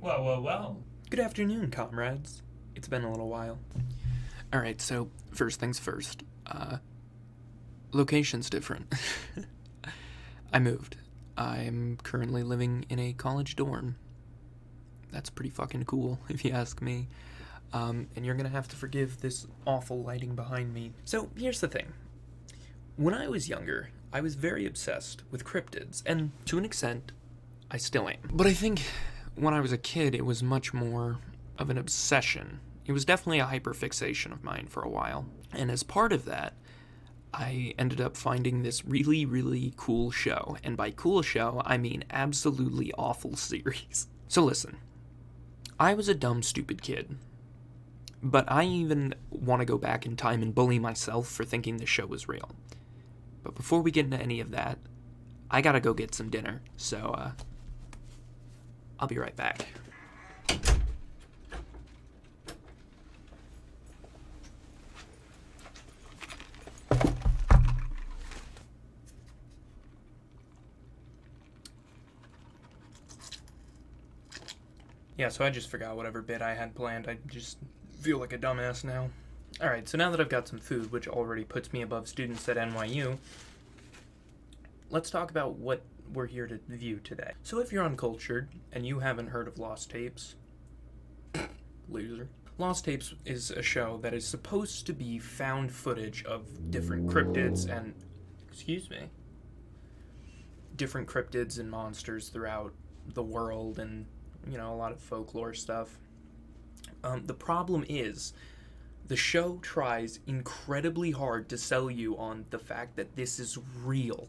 Well. Good afternoon, comrades. It's been a little while. Alright, so first things first. Location's different. I moved. I'm currently living in a college dorm. That's pretty fucking cool, if you ask me. And you're gonna have to forgive this awful lighting behind me. So, here's the thing. When I was younger, I was very obsessed with cryptids, and to an extent, I still am. But I think when I was a kid, it was much more of an obsession. It was definitely a hyperfixation of mine for a while. And as part of that, I ended up finding this really, really cool show. And by cool show, I mean absolutely awful series. So listen, I was a dumb, stupid kid. But I even want to go back in time and bully myself for thinking the show was real. But before we get into any of that, I gotta go get some dinner. So, I'll be right back. Yeah, so I just forgot whatever bit I had planned. I just feel like a dumbass now. Alright, so now that I've got some food, which already puts me above students at NYU, let's talk about what we're here to view today. So if you're uncultured and you haven't heard of Lost Tapes, loser. Lost Tapes is a show that is supposed to be found footage of different cryptids and, different cryptids and monsters throughout the world and, a lot of folklore stuff. The problem is, the show tries incredibly hard to sell you on the fact that this is real.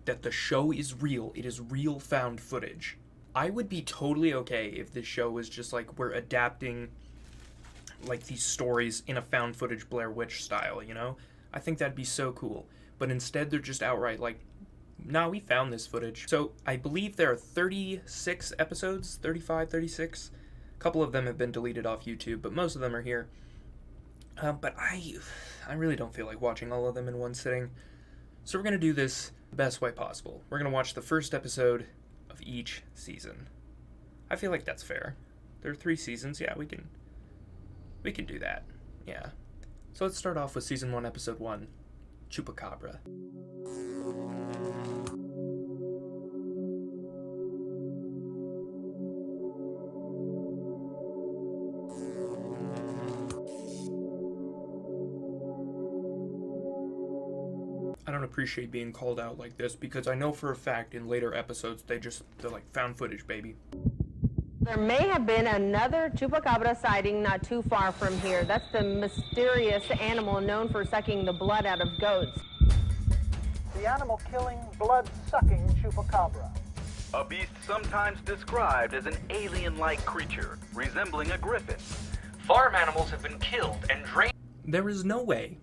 That the show is real. It is real found footage. I would be totally okay if this show was just like, we're adapting like these stories in a found footage Blair Witch style, I think that'd be so cool. But instead they're just outright like, nah, we found this footage. So I believe there are 36 episodes, 35, 36. A couple of them have been deleted off YouTube, but most of them are here. But I really don't feel like watching all of them in one sitting. So we're going to do this the best way possible. We're going to watch the first episode of each season. I feel like that's fair. There are 3 seasons. Yeah, we can do that. Yeah. So let's start off with season 1, episode 1, Chupacabra. I don't appreciate being called out like this because I know for a fact in later episodes they're like found footage, baby. There may have been another chupacabra sighting not too far from here. That's the mysterious animal known for sucking the blood out of goats. The animal-killing, blood-sucking chupacabra. A beast sometimes described as an alien-like creature, resembling a griffin. Farm animals have been killed and drained. There is no way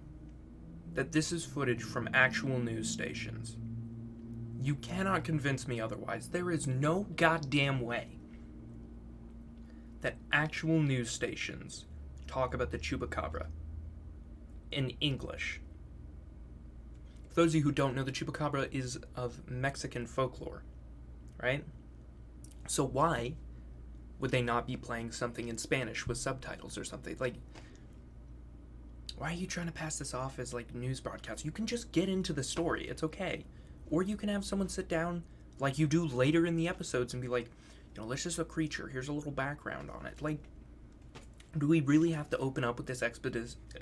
that this is footage from actual news stations. You cannot convince me otherwise. There is no goddamn way that actual news stations talk about the chupacabra in English. For those of you who don't know, the chupacabra is of Mexican folklore, right? So why would they not be playing something in Spanish with subtitles or something? Like, why are you trying to pass this off as, like, news broadcasts? You can just get into the story. It's okay. Or you can have someone sit down, like you do later in the episodes, and be like, this is a creature. Here's a little background on it. Like, do we really have to open up with this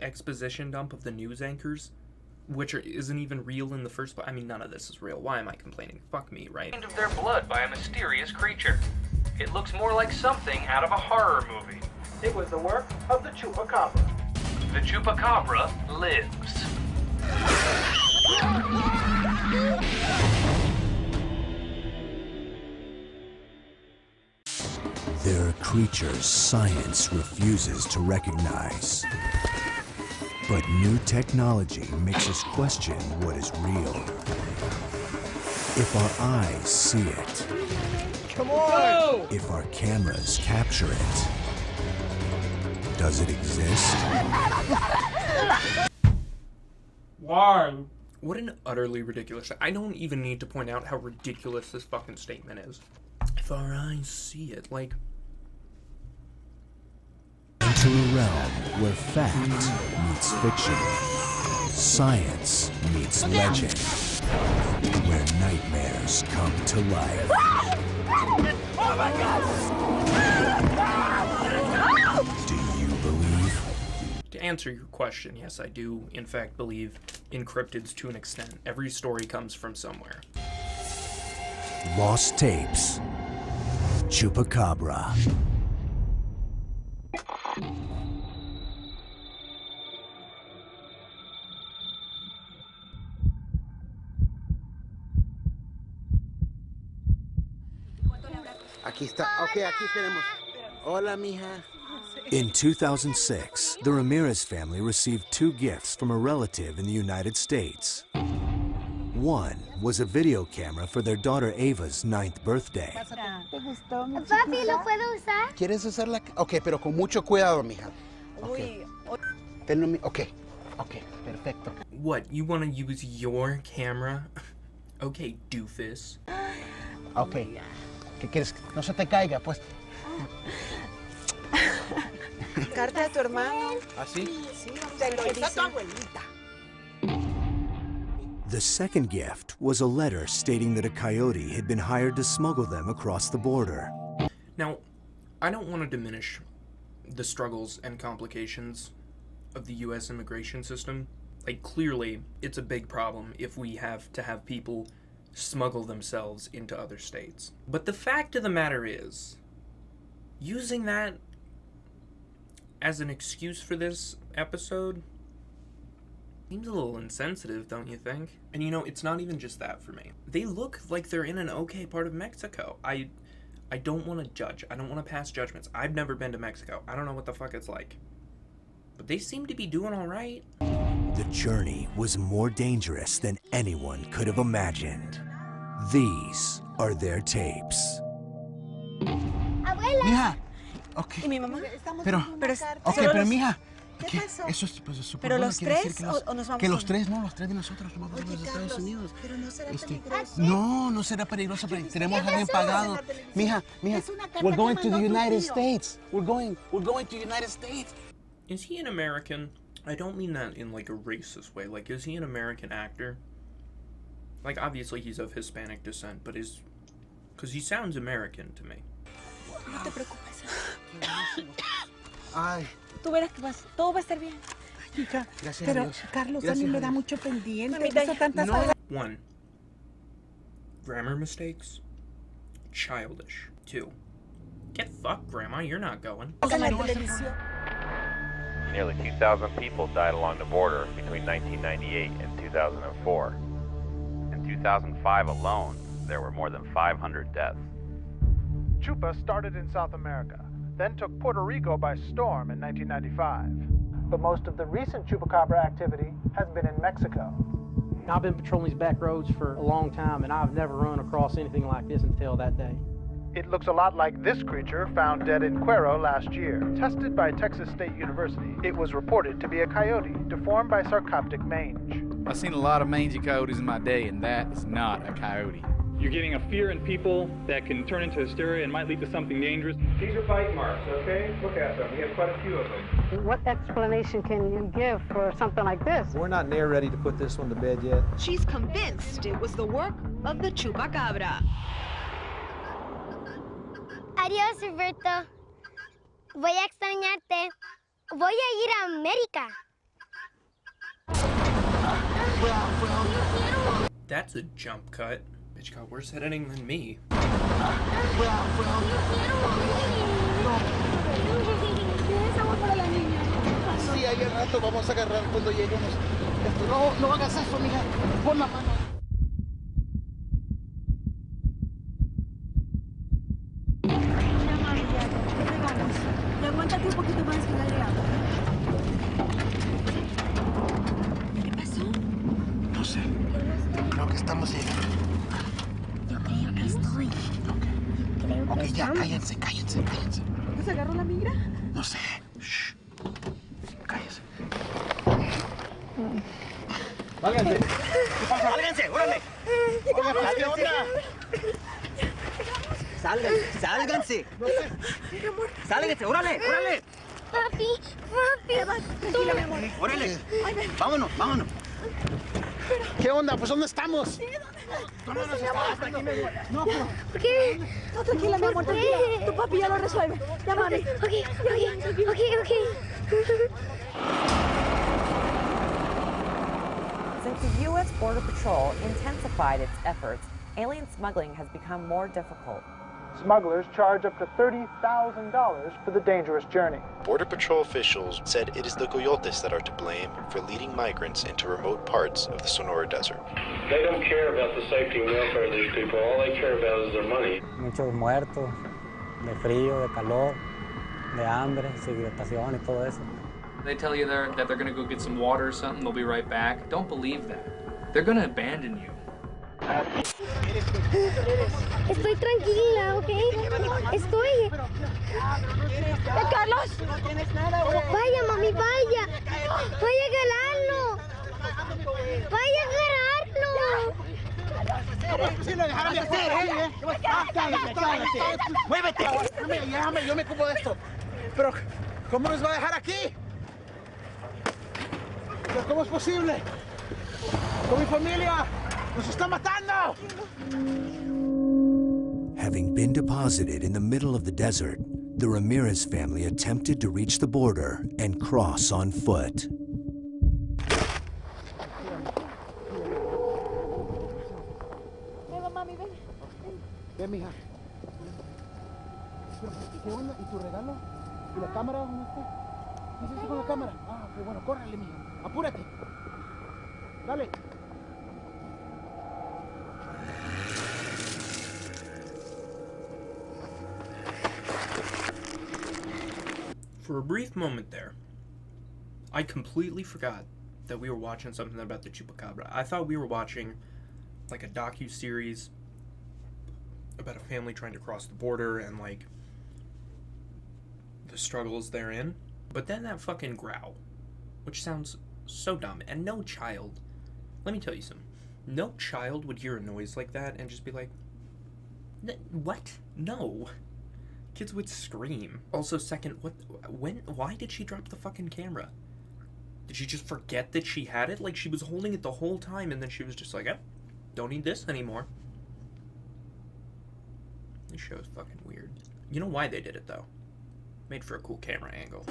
exposition dump of the news anchors? Which isn't even real in the first place? I mean, none of this is real. Why am I complaining? Fuck me, right? Of their blood by a mysterious creature. It looks more like something out of a horror movie. It was the work of the chupacabra. The chupacabra lives. There are creatures science refuses to recognize. But new technology makes us question what is real. If our eyes see it, Come on! if our cameras capture it, does it exist? Why? What an utterly ridiculous... I don't even need to point out how ridiculous this fucking statement is. If our eyes see it, like... to a realm where fact meets fiction, science meets legend, where nightmares come to life. Oh my God! Do you believe? To answer your question, yes, I do, in fact, believe in cryptids to an extent. Every story comes from somewhere. Lost tapes. Chupacabra. Aquí está. Ok, aquí tenemos. Hola, mija. In 2006, the Ramirez family received 2 gifts from a relative in the United States. One was a video camera for their daughter Ava's 9th birthday. Papi, ¿lo puedo usar? ¿Quieres usarla? Ok, pero con mucho cuidado, mija. Ok. Ok, perfecto. What, you want to use your camera? Okay, doofus. Ok. ¿Qué quieres? No se te caiga, pues. Carta de tu hermano. ¿Ah, sí? Sí, te lo dice tu abuelita. The second gift was a letter stating that a coyote had been hired to smuggle them across the border. Now, I don't want to diminish the struggles and complications of the U.S. immigration system. Like, clearly, it's a big problem if we have to have people smuggle themselves into other states. But the fact of the matter is, using that as an excuse for this episode seems a little insensitive, don't you think? And you know, it's not even just that for me. They look like they're in an okay part of Mexico. I don't want to judge. I don't want to pass judgments. I've never been to Mexico. I don't know what the fuck it's like. But they seem to be doing all right. The journey was more dangerous than anyone could have imagined. These are their tapes. Abuela. Mija. Ok. ¿Y mi mamá? Pero mija. ¿Qué pasó? Eso es súper ¿Pero bueno, los quiere decir tres que los, o nos vamos que los solos? tres, no, los tres de nosotros nos vamos a los Estados Unidos. Pero no será peligroso. No será peligroso, pero tenemos a alguien pagado. Mija, Es una carta we're going que to the mandó tu United tío. States. We're going to the United States. Is he an American? I don't mean that in like a racist way. Like, is he an American actor? Like, obviously he's of Hispanic descent, but because he sounds American to me. No te preocupes. Ay, Tú verás que todo va a estar bien. Hija, gracias a pero Dios. Carlos Gracias a mí me a da Dios. mucho pendiente. Mamita, Hizo tantas no. cosas. 1. Grammar mistakes. Childish. 2. Get fucked, Grandma. You're not going. En la televisión. Nearly 2,000 people died along the border between 1998 and 2004. In 2005 alone, there were more than 500 deaths. Chupa started in South America, then took Puerto Rico by storm in 1995. But most of the recent chupacabra activity has been in Mexico. I've been patrolling these back roads for a long time, and I've never run across anything like this until that day. It looks a lot like this creature found dead in Cuero last year. Tested by Texas State University, it was reported to be a coyote deformed by sarcoptic mange. I've seen a lot of mangy coyotes in my day, and that is not a coyote. You're getting a fear in people that can turn into hysteria and might lead to something dangerous. These are bite marks, okay? Look at them. We have quite a few of them. What explanation can you give for something like this? We're not near ready to put this one to bed yet. She's convinced it was the work of the chupacabra. Adiós, Roberto. Voy a extrañarte. Voy a ir a América. That's a jump cut. Bitch got worse editing than me. Sí, ahí al rato vamos a agarrar cuando lleguemos. No hagas eso, mija. Pon la mano. Y aguántate un poquito más que ya llegamos. ¿Qué pasó? No sé. Creo que estamos llegando. Yo creo que estoy. Ok, ya, cállense. ¿No se agarró la migra? No sé. Shh. Cállense. Váyanse. ¿Qué pasa? ¡Váyanse! ¡Órale! ¿Qué onda? ¡Sálganse! No sé. ¡Sálganse! ¡Órale! Papi, papi. Tranquila, mi amor. Órale. Vámonos, vámonos. ¿Qué onda? Pues ¿dónde estamos? ¿Dónde nos estamos? No, ¿Qué? No, tranquila, mi amor, tranquila. Tu papi ya lo resuelve. Ya, mami. Ok. Since the U.S. Border Patrol intensified its efforts, alien smuggling has become more difficult. Smugglers charge up to $30,000 for the dangerous journey. Border Patrol officials said it is the coyotes that are to blame for leading migrants into remote parts of the Sonora Desert. They don't care about the safety and welfare of these people. All they care about is their money. Muchos muertos, de frío, de calor, de hambre, deshidratación y todo eso. They tell you that they're going to go get some water or something, they'll be right back. Don't believe that. They're going to abandon you. Estoy tranquila, ¿ok? Estoy. Carlos. Vaya, mami, vaya. Vaya a agarrarlo. Vaya a agarrarlo. Sí, lo dejaron de hacer, ¿eh? Cállate. Muévete. Déjame, yo me ocupo de esto. Pero, ¿cómo nos va a dejar aquí? ¿Pero cómo es posible? ¡Con mi familia! ¡Nos está matando! Having been deposited in the middle of the desert, the Ramirez family attempted to reach the border and cross on foot. Ven, mami, ven. Ven, mija. ¿Qué onda? ¿Y tu regalo? ¿Y la cámara? ¿Dónde está? ¿Qué hiciste con la cámara? Ah, ok, bueno, córrele, mija. Apúrate. Dale. For a brief moment there, I completely forgot that we were watching something about the chupacabra. I thought we were watching like a docu-series about a family trying to cross the border and like the struggles therein. But then that fucking growl, which sounds so dumb, and no child, let me tell you something, no child would hear a noise like that and just be like, what? No. Kids would scream. Also, second, why did she drop the fucking camera? Did she just forget that she had it? Like, she was holding it the whole time, and then she was just like, don't need this anymore. This show is fucking weird. You know why they did it, though? Made for a cool camera angle.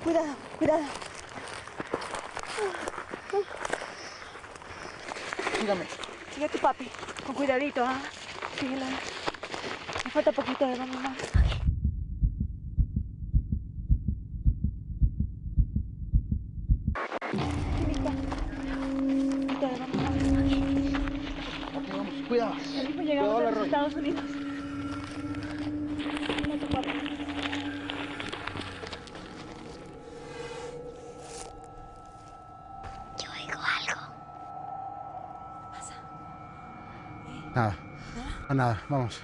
Cuidado, cuidado. Sígame. Sigue a tu papi. Con cuidadito, ¿ah? Síguelo. Me falta poquito de vamos más. Ok, vamos, cuidado. Ya mismo llegamos a los Estados Unidos. Mira a tu papi. Nada. No, nada. Vamos.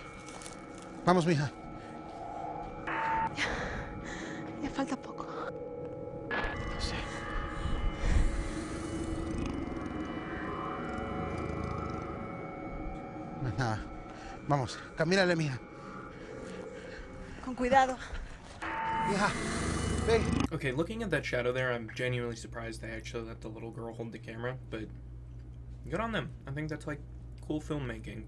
Vamos, mija. Ya falta poco. Sí. No es nada. Vamos, camínale, mija. Con cuidado. Mija, ven. Okay, looking at that shadow there, I'm genuinely surprised they actually let the little girl hold the camera, but good on them. I think that's like cool filmmaking.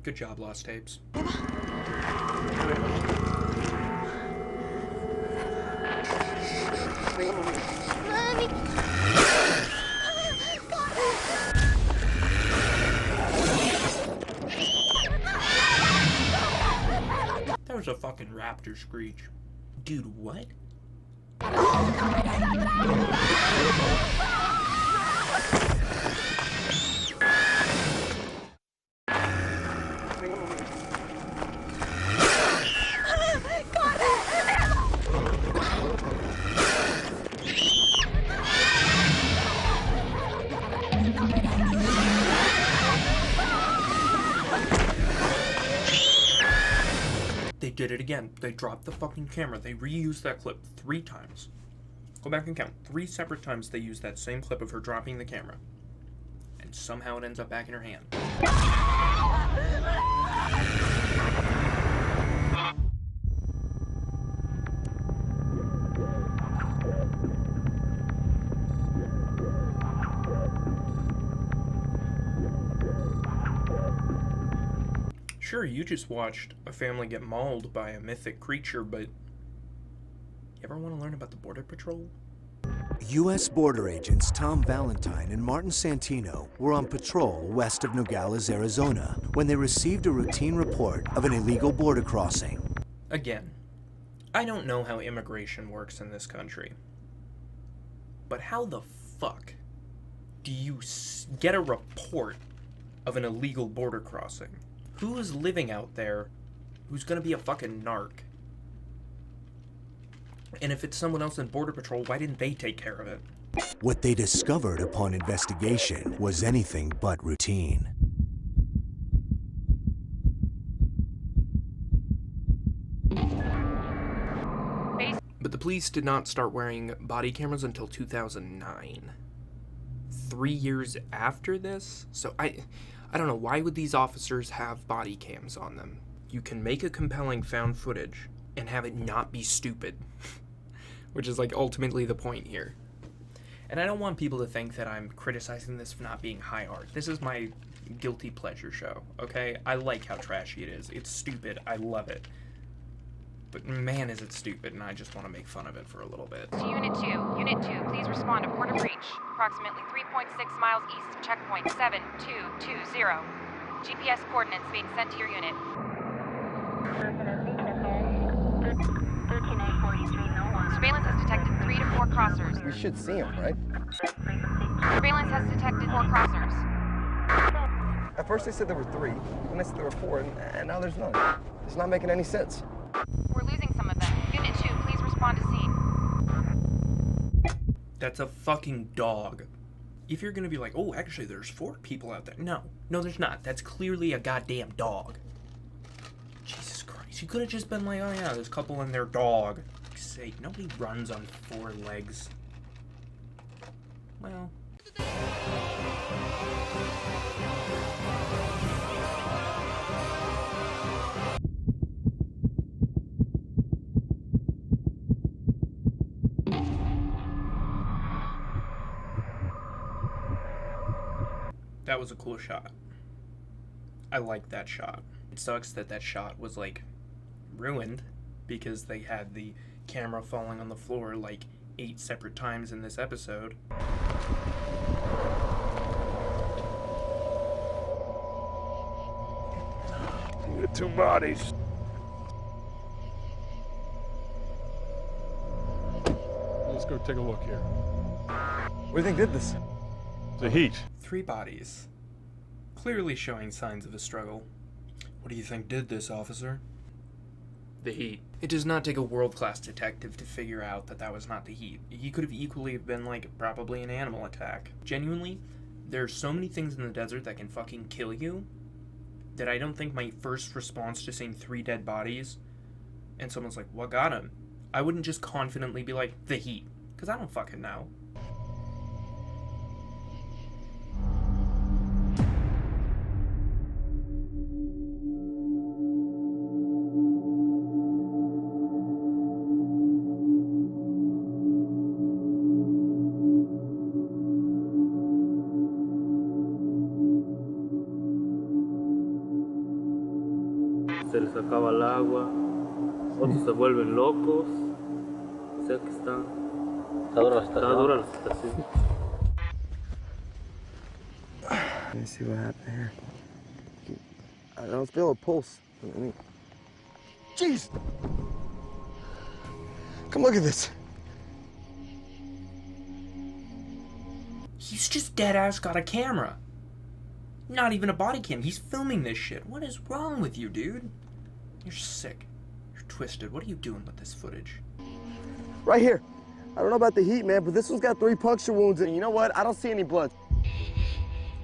Good job, Lost Tapes. Mami. was a fucking raptor screech. Dude, what? They did it again. They dropped the fucking camera. They reused that clip 3 times. Go back and count. 3 separate times they used that same clip of her dropping the camera. And somehow it ends up back in her hand. Sure, you just watched a family get mauled by a mythic creature, but you ever want to learn about the Border Patrol? U.S. border agents Tom Valentine and Martin Santino were on patrol west of Nogales, Arizona, when they received a routine report of an illegal border crossing. Again, I don't know how immigration works in this country, but how the fuck do you get a report of an illegal border crossing? Who is living out there who's gonna be a fucking narc? And if it's someone else in Border Patrol, why didn't they take care of it? What they discovered upon investigation was anything but routine. But the police did not start wearing body cameras until 2009. 3 years after this? So I don't know, why would these officers have body cams on them? You can make a compelling found footage and have it not be stupid. Which is like ultimately the point here. And I don't want people to think that I'm criticizing this for not being high art. This is my guilty pleasure show, okay? I like how trashy it is. It's stupid. I love it. But man, is it stupid, and I just want to make fun of it for a little bit. To Unit 2. Unit 2, please respond to port of breach. Approximately 3.6 miles east of checkpoint 7220. GPS coordinates being sent to your unit. Surveillance has detected 3 to 4 crossers. You should see them, right? Surveillance has detected 4 crossers. At first they said there were 3, then they said there were 4, and now there's none. It's not making any sense. We're losing some of them. Unit 2, please respond to scene. That's a fucking dog. If you're gonna be like, oh, actually there's 4 people out there. No, there's not. That's clearly a goddamn dog. Jesus Christ. You could have just been like, oh yeah, there's a couple and their dog. For fuck's sake, nobody runs on 4 legs. Well. That was a cool shot. I like that shot. It sucks that that shot was, like, ruined because they had the camera falling on the floor, like, 8 separate times in this episode. The 2 bodies. Let's go take a look here. What do you think did this? The heat. 3 bodies. Clearly showing signs of a struggle. What do you think did this, officer? The heat. It does not take a world-class detective to figure out that that was not the heat. He could have equally been, like, probably an animal attack. Genuinely, there are so many things in the desert that can fucking kill you that I don't think my first response to seeing 3 dead bodies and someone's like, what got him? I wouldn't just confidently be like, the heat. Because I don't fucking know. Se les acaba el agua, otros se vuelven locos, o sea que está dura la situación. Let me see what happened here. I don't feel a pulse. Jeez. Come look at this. He's just dead-ass got a camera. Not even a body cam. He's filming this shit. What is wrong with you, dude? You're sick. You're twisted. What are you doing with this footage? Right here. I don't know about the heat, man, but this one's got 3 puncture wounds, and you know what? I don't see any blood.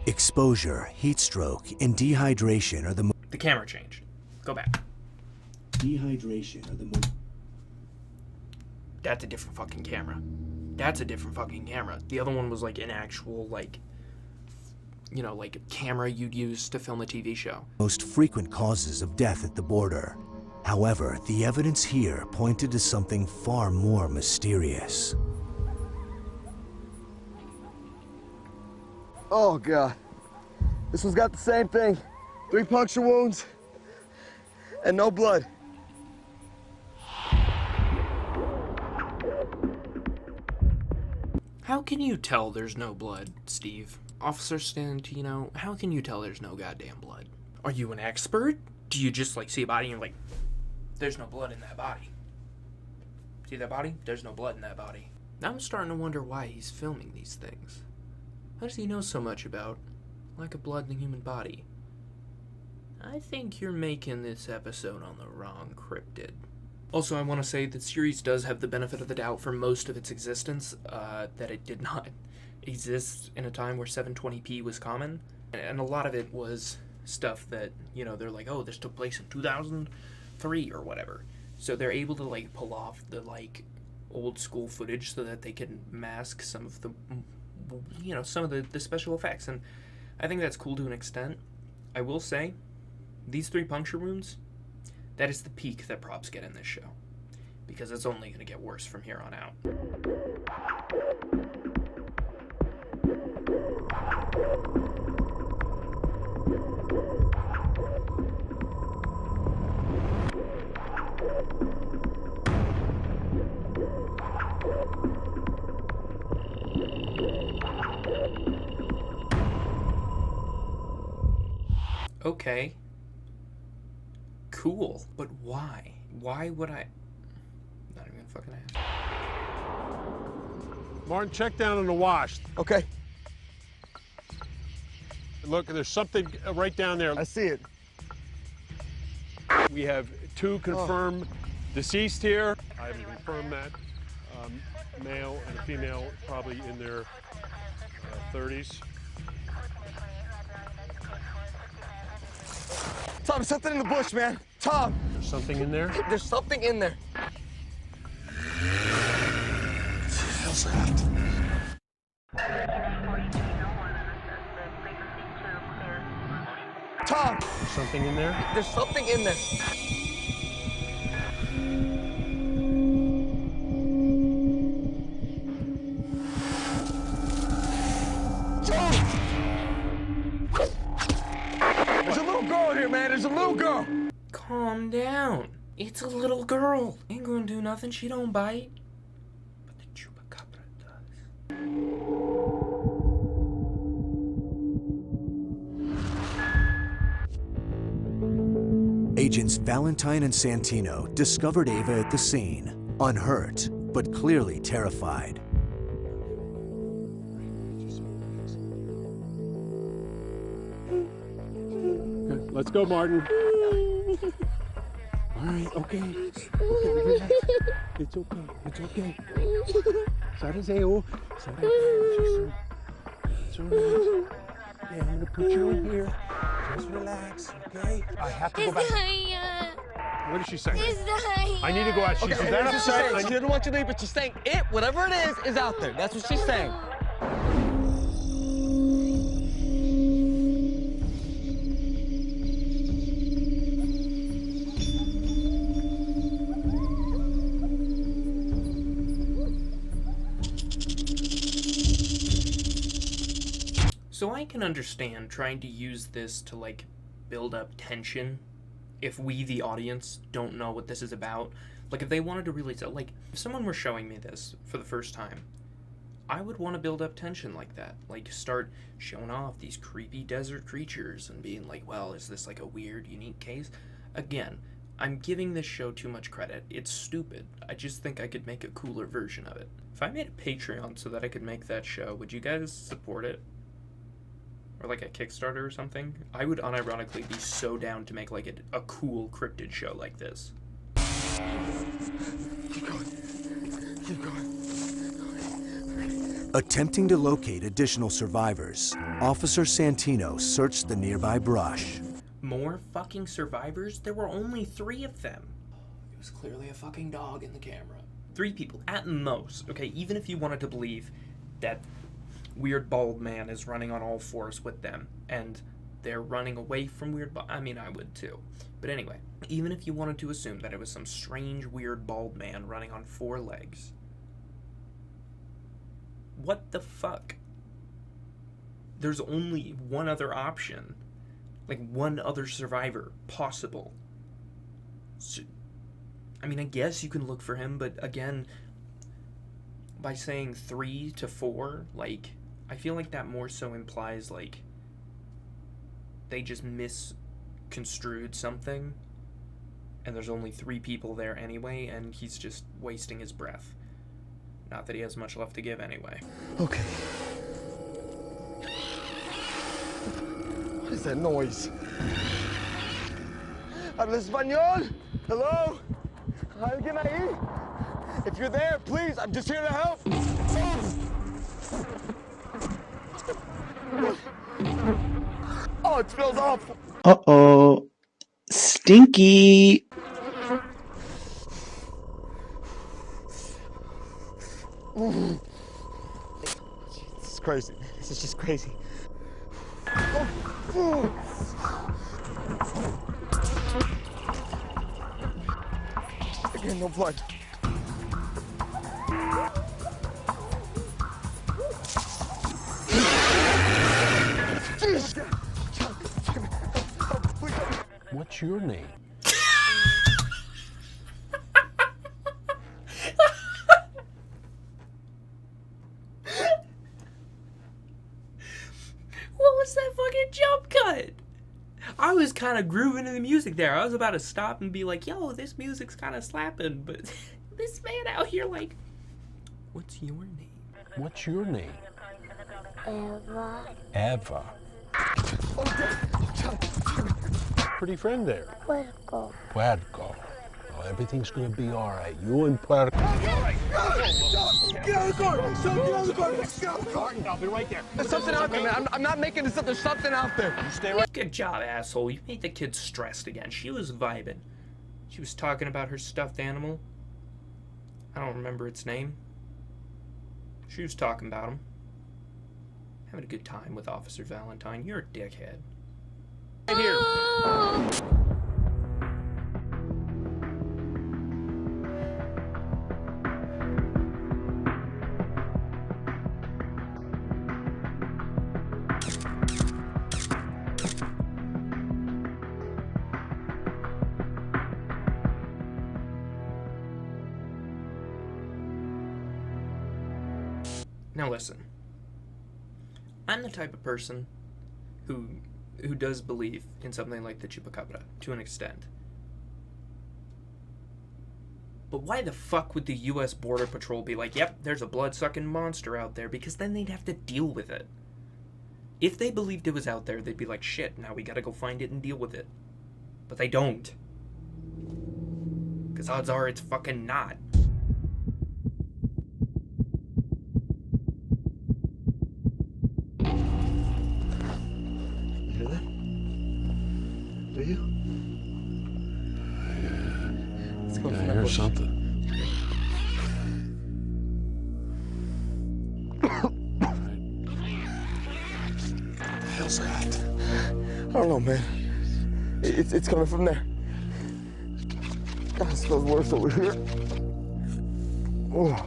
Exposure, heat stroke, and dehydration are the The camera changed. Go back. Dehydration are the most. That's a different fucking camera. That's a different fucking camera. The other one was like an actual, like, you know, like a camera you'd use to film a TV show. Most frequent causes of death at the border. However, the evidence here pointed to something far more mysterious. Oh, God. This one's got the same thing. 3 puncture wounds and no blood. How can you tell there's no blood, Steve? Officer Stant, you know, how can you tell there's no goddamn blood? Are you an expert? Do you just, like, see a body and you're like, there's no blood in that body? See that body? There's no blood in that body. Now I'm starting to wonder why he's filming these things. How does he know so much about lack of blood in the human body? I think you're making this episode on the wrong cryptid. Also, I want to say the series does have the benefit of the doubt for most of its existence, that it did not exist in a time where 720p was common, and a lot of it was stuff that, you know, they're like, oh, this took place in 2003 or whatever. So they're able to, like, pull off the, like, old school footage so that they can mask some of the, you know, some of the special effects, and I think that's cool to an extent. I will say, these 3 puncture wounds, that is the peak that props get in this show, because it's only going to get worse from here on out. Okay. Cool, but why? Why would I? Not even fucking ask. Martin, check down on the wash. Okay. Look, there's something right down there. I see it. We have 2 confirmed deceased here. I haven't confirmed that. Male and a female, probably in their 30s. Tom, there's something in the bush, man. Tom! There's something in there? There's something in there. What the hell's that? Tom! There's something in there? There's something in there. There's a little girl in here, man. There's a little girl. Calm down. It's a little girl. Ain't gonna do nothing. She don't bite. But the chupacabra does. Agents Valentine and Santino discovered Ava at the scene, unhurt, but clearly terrified. Okay, let's go, Martin. All right, okay. Okay, relax. It's okay. It's okay. Sarazeo. Sarazeo. It's all right. Yeah, I'm gonna put you in here. Just relax, okay? I have to go back. What is she saying? I need to go out. She's Okay, that that's what she's upset. saying. She didn't want you to leave, but she's saying it, whatever it is out there. That's what she's saying. So I can understand trying to use this to, like, build up tension if we, the audience, don't know what this is about. Like, if they wanted to really tell, like, if someone were showing me this for the first time, I would want to build up tension like that. Like, start showing off these creepy desert creatures and being like, well, is this like a weird, unique case? Again, I'm giving this show too much credit. It's stupid. I just think I could make a cooler version of it. If I made a Patreon so that I could make that show, would you guys support it? Or like a Kickstarter or something? I would unironically be so down to make like a cool cryptid show like this. Keep going. Keep going. Attempting to locate additional survivors, Officer Santino searched the nearby brush. More fucking survivors? There were only 3 of them. It was clearly a fucking dog in the camera. 3 people, at most. Okay, even if you wanted to believe that weird bald man is running on all 4s with them, and they're running away from weird I mean, I would too. But anyway, even if you wanted to assume that it was some strange weird bald man running on 4 legs, what the fuck? There's only one other option. Like, one other survivor possible. So, I mean, I guess you can look for him, but again, by saying 3 to 4, like, I feel like that more so implies, like, they just misconstrued something, and there's only 3 people there anyway, and he's just wasting his breath. Not that he has much left to give anyway. Okay. What is that noise? Habla español? Hello? ¿Alguien ahí? If you're there, please, I'm just here to help. Oh, it smells awful. Uh-oh. Stinky. This is crazy. This is just crazy. Again, no blood. What's your name? What was that fucking jump cut? I was kind of grooving to the music there. I was about to stop and be like, yo, this music's kind of slapping, but this man out here like, what's your name? What's your name? Eva. Eva. Pretty friend there. Puerco. Puerco. Oh, everything's gonna be all right. You and Puerco. Get out of the car! Son, get out of the car! Get out of the car! I'll be right there. There's something out there, man. I'm not making this up. There's something out there. You stay right. Good job, asshole. You made the kid stressed again. She was vibing. She was talking about her stuffed animal. I don't remember its name. She was talking about him. Having a good time with Officer Valentine. You're a dickhead. Right here. Now listen. I'm the type of person who does believe in something like the chupacabra, to an extent. But why the fuck would the US Border Patrol be like, yep, there's a blood-sucking monster out there, because then they'd have to deal with it. If they believed it was out there, they'd be like, shit, now we gotta go find it and deal with it. But they don't. Because odds are it's fucking not. You hear that? Do you? Let's go I from that hear bush. something. What the hell's that? I don't know, man. It's coming from there. God, it smells worse over here. Oh.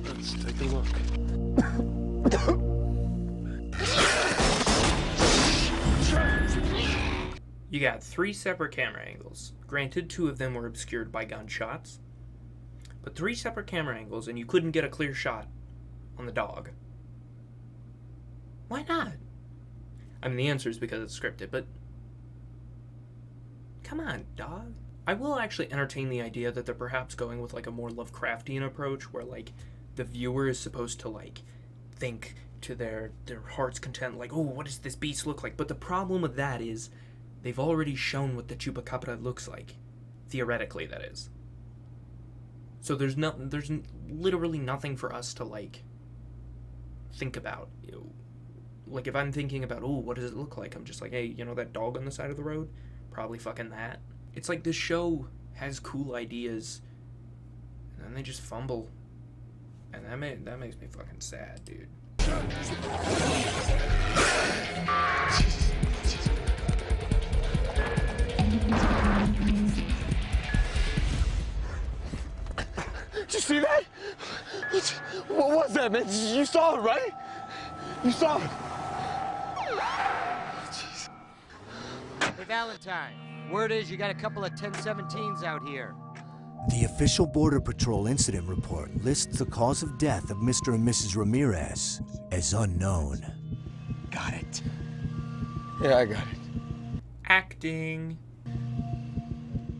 Let's take a look. You got 3 separate camera angles. Granted, 2 of them were obscured by gunshots. But 3 separate camera angles, and you couldn't get a clear shot on the dog. Why not? I mean, the answer is because it's scripted, but come on, dog. I will actually entertain the idea that they're perhaps going with like a more Lovecraftian approach, where like the viewer is supposed to like think to their heart's content, like, oh, what does this beast look like? But the problem with that is they've already shown what the chupacabra looks like, theoretically, that is. So there's literally nothing for us to like think about. Like if I'm thinking about, oh, what does it look like? I'm just like, hey, you know that dog on the side of the road? Probably fucking that. It's like this show has cool ideas, and then they just fumble, and that makes me fucking sad, dude. Did you see that? What was that, man? You saw it, right? You saw it. Jeez. Hey, Valentine. Word is you got a couple of 1017s out here. The official Border Patrol incident report lists the cause of death of Mr. and Mrs. Ramirez as unknown. Got it. Yeah, I got it. Acting.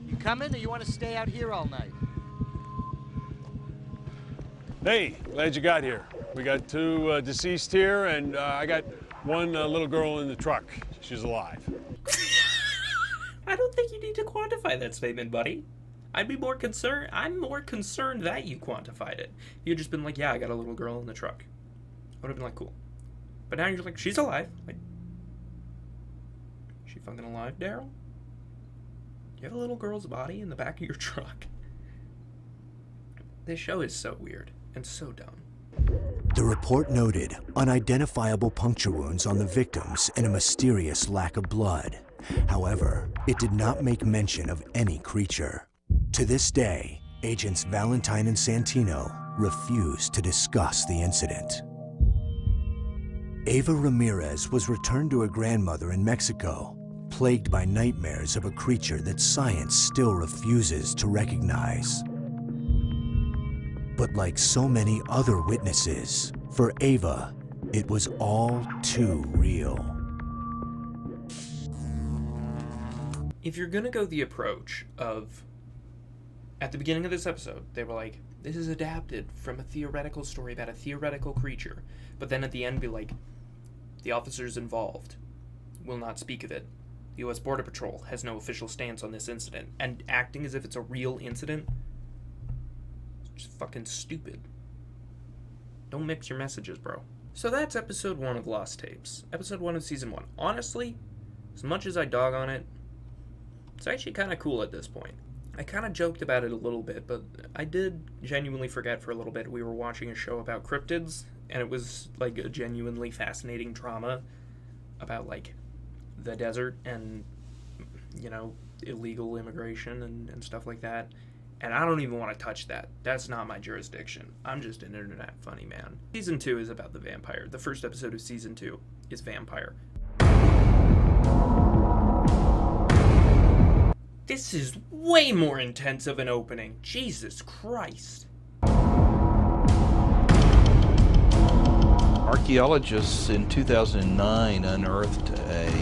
You coming, or you want to stay out here all night? Hey, glad you got here. We got 2 deceased here, and I got 1 little girl in the truck. She's alive. I don't think you need to quantify that statement, buddy. I'm more concerned that you quantified it. If you'd just been like, yeah, I got a little girl in the truck, I would have been like, cool. But now you're like, she's alive. Like, is she fucking alive, Daryl? You have a little girl's body in the back of your truck. This show is so weird and so dumb. The report noted unidentifiable puncture wounds on the victims and a mysterious lack of blood. However, it did not make mention of any creature. To this day, Agents Valentine and Santino refuse to discuss the incident. Eva Ramirez was returned to her grandmother in Mexico, plagued by nightmares of a creature that science still refuses to recognize. But like so many other witnesses, for Eva, it was all too real. If you're gonna go the approach of, at the beginning of this episode, they were like, this is adapted from a theoretical story about a theoretical creature, but then at the end be like, the officers involved will not speak of it. The U.S. Border Patrol has no official stance on this incident, and acting as if it's a real incident, it's just fucking stupid. Don't mix your messages, bro. So that's episode 1 of Lost Tapes. Episode 1 of season 1. Honestly, as much as I dog on it, it's actually kind of cool at this point. I kind of joked about it a little bit, but I did genuinely forget for a little bit. We were watching a show about cryptids, and it was like a genuinely fascinating drama about like the desert and, you know, illegal immigration and stuff like that. And I don't even want to touch that. That's not my jurisdiction. I'm just an internet funny man. Season 2 is about the vampire. The first episode of season 2 is vampire. This is way more intense of an opening. Jesus Christ. Archaeologists in 2009 unearthed a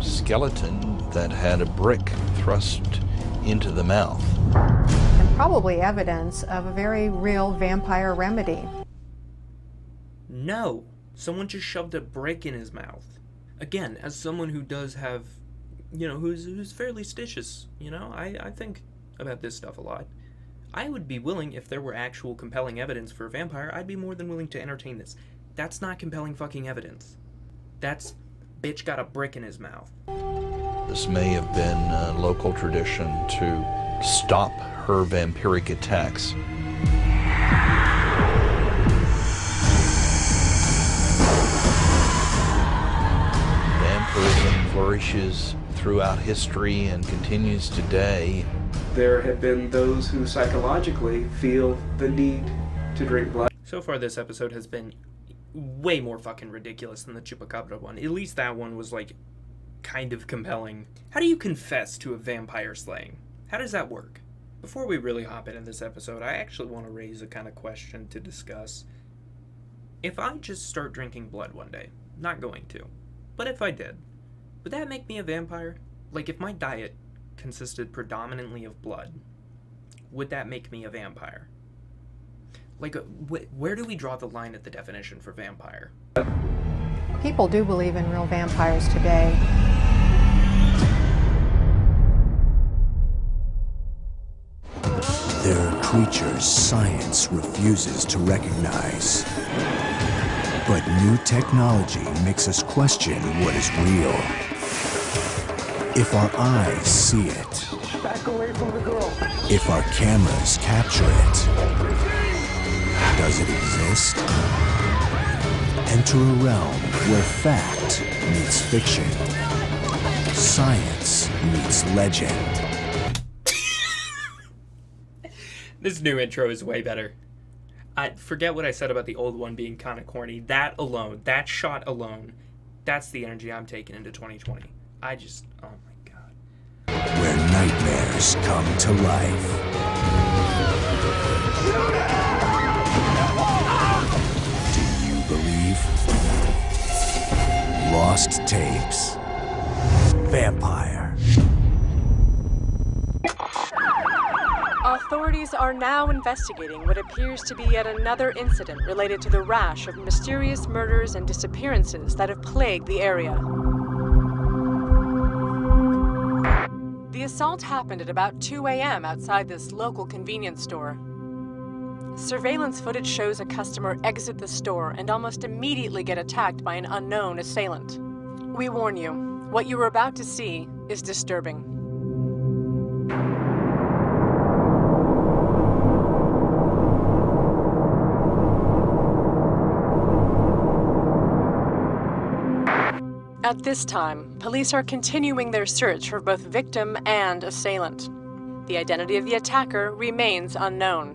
skeleton that had a brick thrust into the mouth. And probably evidence of a very real vampire remedy. No. Someone just shoved a brick in his mouth. Again, as someone who does have, you know, who's fairly stitious, you know, I think about this stuff a lot. I would be willing, if there were actual compelling evidence for a vampire, I'd be more than willing to entertain this. That's not compelling fucking evidence. That's, bitch got a brick in his mouth. This may have been a local tradition to stop her vampiric attacks. Vampirism flourishes throughout history and continues today. There have been those who psychologically feel the need to drink blood. So far this episode has been way more fucking ridiculous than the chupacabra one. At least that one was like kind of compelling. How do you confess to a vampire slaying? How does that work? Before we really hop into this episode, I actually want to raise a kind of question to discuss. If I just start drinking blood one day, not going to, but if I did, would that make me a vampire? Like if my diet consisted predominantly of blood, would that make me a vampire? Like, where do we draw the line at the definition for vampire? People do believe in real vampires today. There are creatures science refuses to recognize. But new technology makes us question what is real. If our eyes see it, Back away from the girl. if our cameras capture it, does it exist? Enter a realm where fact meets fiction, science meets legend. This new intro is way better. I forget what I said about the old one being kind of corny. That alone, that shot alone, that's the energy I'm taking into 2020. I just, oh my god. Where nightmares come to life. Do you believe? Lost tapes. Vampire. Authorities are now investigating what appears to be yet another incident related to the rash of mysterious murders and disappearances that have plagued the area. The assault happened at about 2 a.m. outside this local convenience store. Surveillance footage shows a customer exit the store and almost immediately get attacked by an unknown assailant. We warn you, what you are about to see is disturbing. At this time, police are continuing their search for both victim and assailant. The identity of the attacker remains unknown.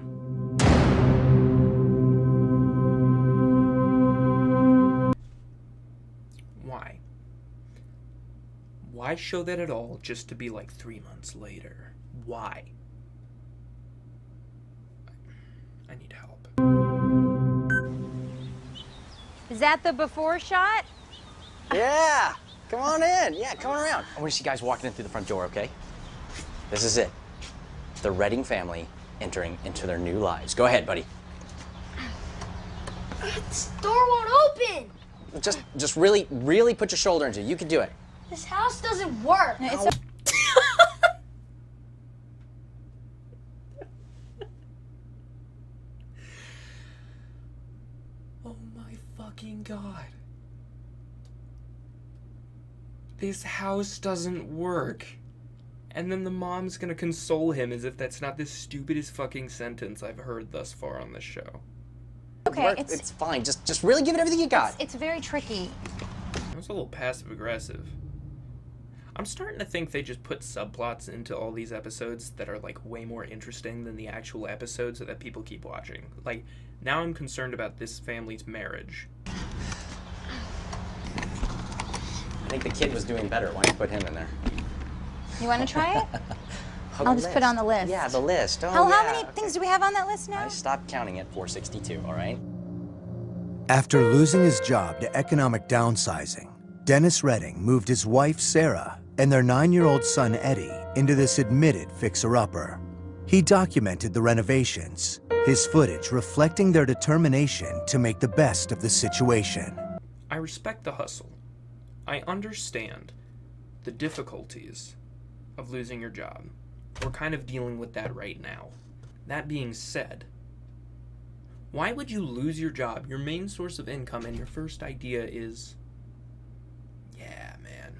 Why? Why show that at all just to be like 3 months later? Why? I need help. Is that the before shot? Yeah, come on in. Yeah, come on around. I want to see you guys walking in through the front door, okay? This is it. The Redding family entering into their new lives. Go ahead, buddy. This door won't open. Just really put your shoulder into it. You can do it. This house doesn't work. Oh my fucking god. This house doesn't work. And then the mom's gonna console him as if that's not the stupidest fucking sentence I've heard thus far on this show. Okay, it's fine. Just really give it everything you got. It's very tricky. That was a little passive-aggressive. I'm starting to think they just put subplots into all these episodes that are like way more interesting than the actual episodes that people keep watching. Like, now I'm concerned about this family's marriage. I think the kid was doing better. Why don't you put him in there? You want to try it? Oh, I'll just put it on the list. Yeah, the list. Oh, How yeah. many things do we have on that list now? I stopped counting at 462, all right? After losing his job to economic downsizing, Dennis Redding moved his wife, Sarah, and their 9-year-old son, Eddie, into this admitted fixer-upper. He documented the renovations, his footage reflecting their determination to make the best of the situation. I respect the hustle. I understand the difficulties of losing your job. We're kind of dealing with that right now. That being said, why would you lose your job, your main source of income, and your first idea is, yeah, man,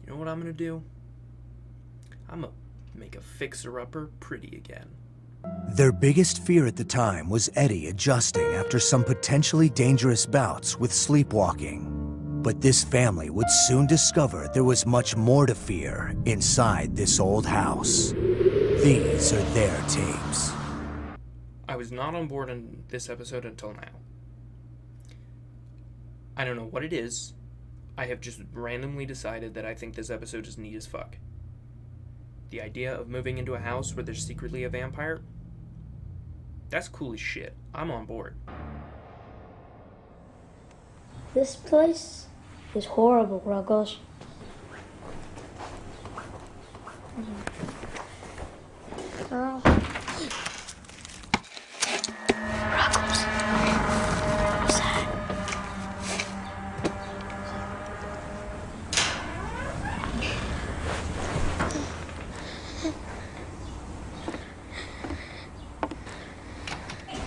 you know what I'm gonna do? I'm gonna make a fixer-upper pretty again. Their biggest fear at the time was Eddie adjusting after some potentially dangerous bouts with sleepwalking. But this family would soon discover there was much more to fear inside this old house. These are their tapes. I was not on board in this episode until now. I don't know what it is. I have just randomly decided that I think this episode is neat as fuck. The idea of moving into a house where there's secretly a vampire? That's cool as shit. I'm on board. This place is horrible, Ruggles. Girl.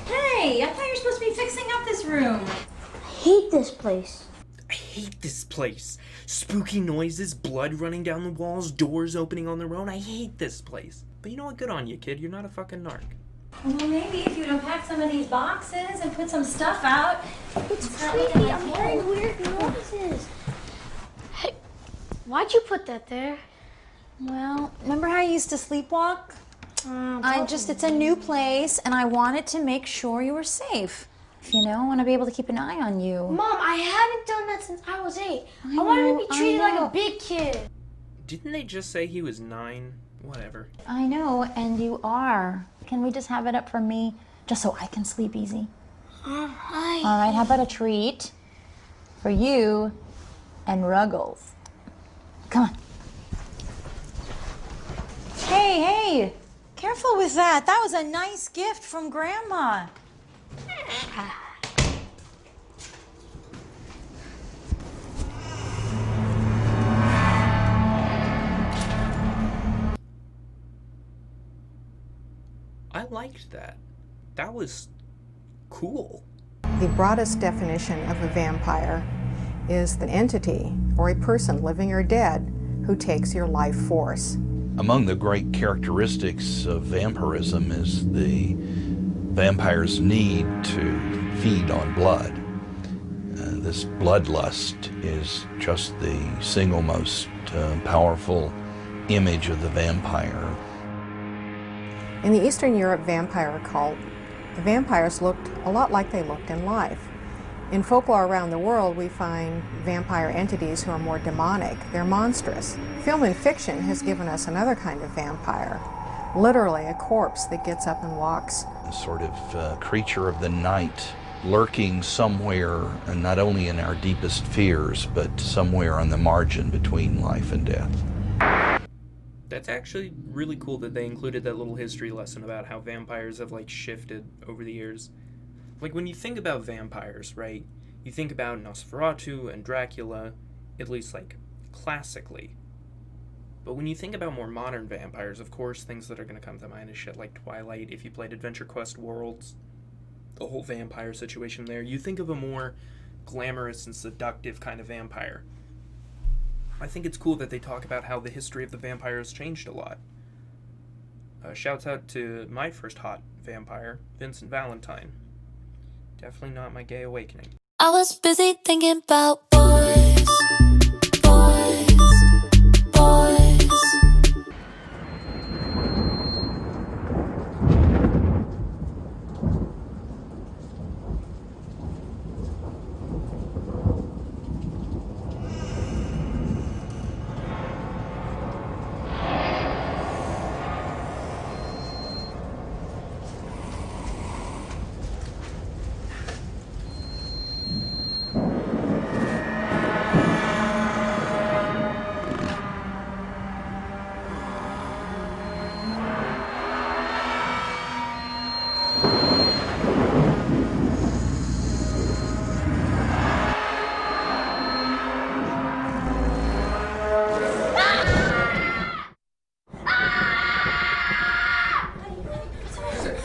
Hey, I thought you were supposed to be fixing up this room. I hate this place. I hate this place. Spooky noises, blood running down the walls, doors opening on their own. I hate this place. But you know what? Good on you, kid. You're not a fucking narc. Well, maybe if you'd unpack some of these boxes and put some stuff out. It's creepy. I'm hearing weird noises. Hey, why'd you put that there? Well, remember how you used to sleepwalk? It's a new place, and I wanted to make sure you were safe. You know, I want to be able to keep an eye on you. Mom, I haven't done that since I was 8. I wanted to be treated like a big kid. Didn't they just say he was 9? Whatever. I know, and you are. Can we just have it up for me, just so I can sleep easy? All right. All right, how about a treat for you and Ruggles? Come on. Hey, careful with that. That was a nice gift from Grandma. I liked that. That was cool. The broadest definition of a vampire is the entity or a person, living or dead, who takes your life force. Among the great characteristics of vampirism is the vampire's need to feed on blood. This bloodlust is just the single most powerful image of the vampire. In the Eastern Europe vampire cult, the vampires looked a lot like they looked in life. In folklore around the world, we find vampire entities who are more demonic. They're monstrous. Film and fiction has given us another kind of vampire, literally a corpse that gets up and walks. A sort of creature of the night, lurking somewhere, and not only in our deepest fears, but somewhere on the margin between life and death. That's actually really cool that they included that little history lesson about how vampires have, like, shifted over the years. Like, when you think about vampires, right, you think about Nosferatu and Dracula, at least, like, classically. But when you think about more modern vampires, of course, things that are going to come to mind is shit like Twilight. If you played Adventure Quest Worlds, the whole vampire situation there, you think of a more glamorous and seductive kind of vampire. I think it's cool that they talk about how the history of the vampire has changed a lot. Shouts out to my first hot vampire, Vincent Valentine. Definitely not my gay awakening. I was busy thinking about boys, boys, boys.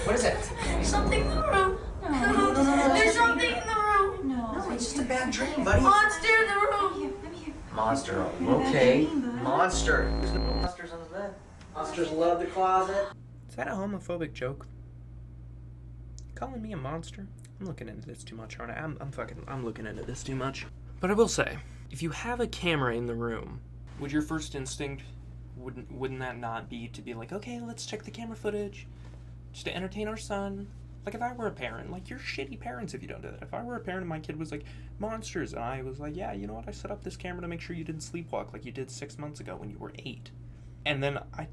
What is it? There's something in the room. No. There's something in the room. No, it's just a bad dream, buddy. Monster in the room. Monster. Okay. Monster. There's no monsters on the bed. Monsters love the closet. Is that a homophobic joke? Calling me a monster? I'm looking into this too much, aren't I? I'm looking into this too much. But I will say, if you have a camera in the room, would your first instinct, wouldn't that not be to be like, okay, let's check the camera footage, just to entertain our son? Like, if I were a parent, like, you're shitty parents if you don't do that. If I were a parent and my kid was like, monsters, and I was like, yeah, you know what, I set up this camera to make sure you didn't sleepwalk like you did 6 months ago when you were 8. And then I'd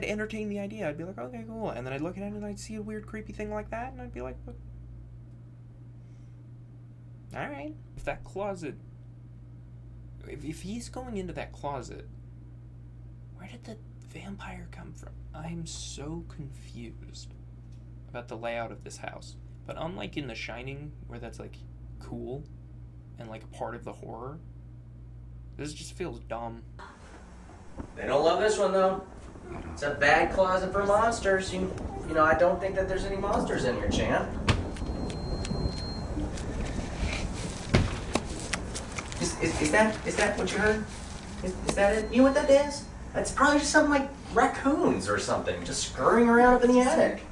entertain the idea. I'd be like, okay, cool. And then I'd look at it and I'd see a weird, creepy thing like that, and I'd be like, what? All right. If that closet, if he's going into that closet, where did the vampire come from? I'm so confused about the layout of this house. But unlike in The Shining, where that's like cool and like a part of the horror, this just feels dumb. They don't love this one though. It's a bad closet for monsters. You know, I don't think that there's any monsters in here, Chan. Is that what you heard? Is that it? You know what that is? That's probably just something like raccoons or something, just scurrying around up in the attic.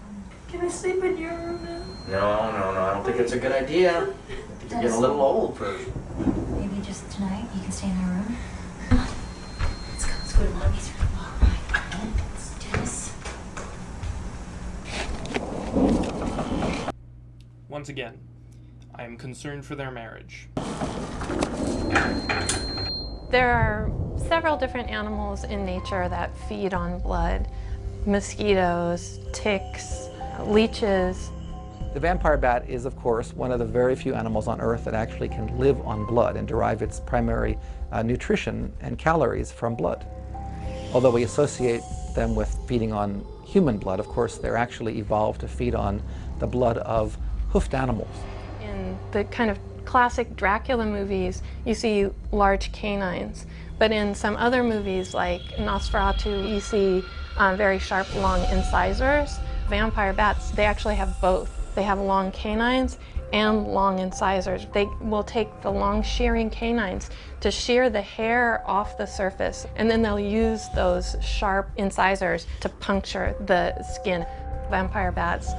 Can I sleep in your room now? No, I don't think it's a good idea. I think you're getting a little old for... Maybe just tonight you can stay in our room. Let's go to mommy's room. All right. Let's do this. Once again, I am concerned for their marriage. There are several different animals in nature that feed on blood. Mosquitoes, ticks, leeches. The vampire bat is, of course, one of the very few animals on Earth that actually can live on blood and derive its primary nutrition and calories from blood. Although we associate them with feeding on human blood, of course, they're actually evolved to feed on the blood of hoofed animals. In the kind of classic Dracula movies, you see large canines. But in some other movies, like Nosferatu, you see very sharp, long incisors. Vampire bats, they actually have both. They have long canines and long incisors. They will take the long shearing canines to shear the hair off the surface, and then they'll use those sharp incisors to puncture the skin. Vampire bats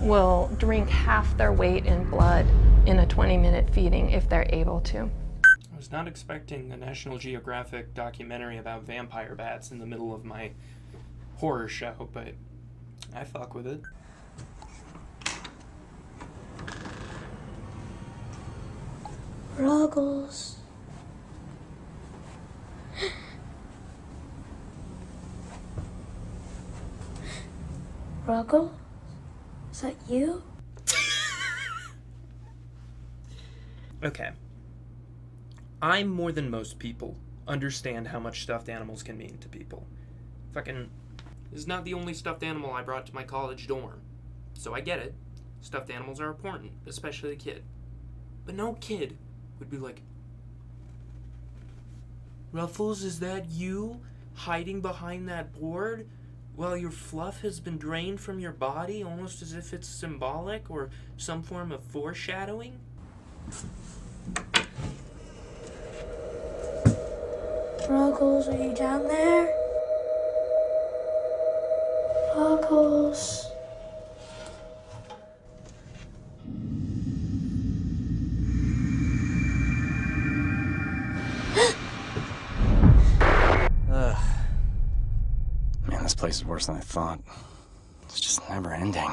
will drink half their weight in blood in a 20-minute feeding if they're able to. I was not expecting a National Geographic documentary about vampire bats in the middle of my horror show, but I fuck with it. Ruggles. Ruggles? Is that you? Okay. I, more than most people, understand how much stuffed animals can mean to people. Fucking, this is not the only stuffed animal I brought to my college dorm. So I get it. Stuffed animals are important, especially a kid. But no kid would be like, Ruffles, is that you hiding behind that board while your fluff has been drained from your body, almost as if it's symbolic or some form of foreshadowing? Ruggles, are you down there? Ruggles. Man, this place is worse than I thought. It's just never ending.